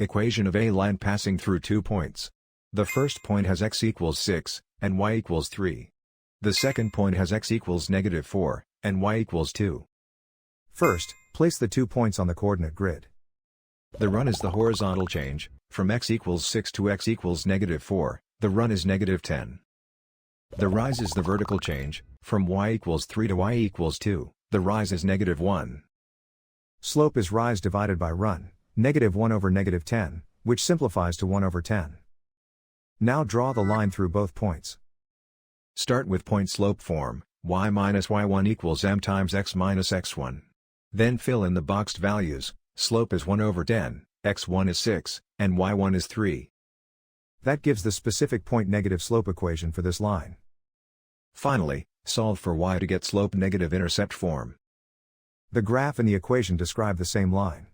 Equation of a line passing through 2 points. The first point has x equals 6, and y equals 3. The second point has x equals -4, and y equals 2. First, place the 2 points on the coordinate grid. The run is the horizontal change, from x equals 6 to x equals -4, the run is -10. The rise is the vertical change, from y equals 3 to y equals 2, the rise is -1. Slope is rise divided by run, -1 over -10, which simplifies to 1 over 10. Now draw the line through both points. Start with point slope form, y minus y1 equals m times x minus x1. Then fill in the boxed values. Slope is 1 over 10, x1 is 6, and y1 is 3. That gives the specific point negative slope equation for this line. Finally, solve for y to get slope negative intercept form. The graph and the equation describe the same line.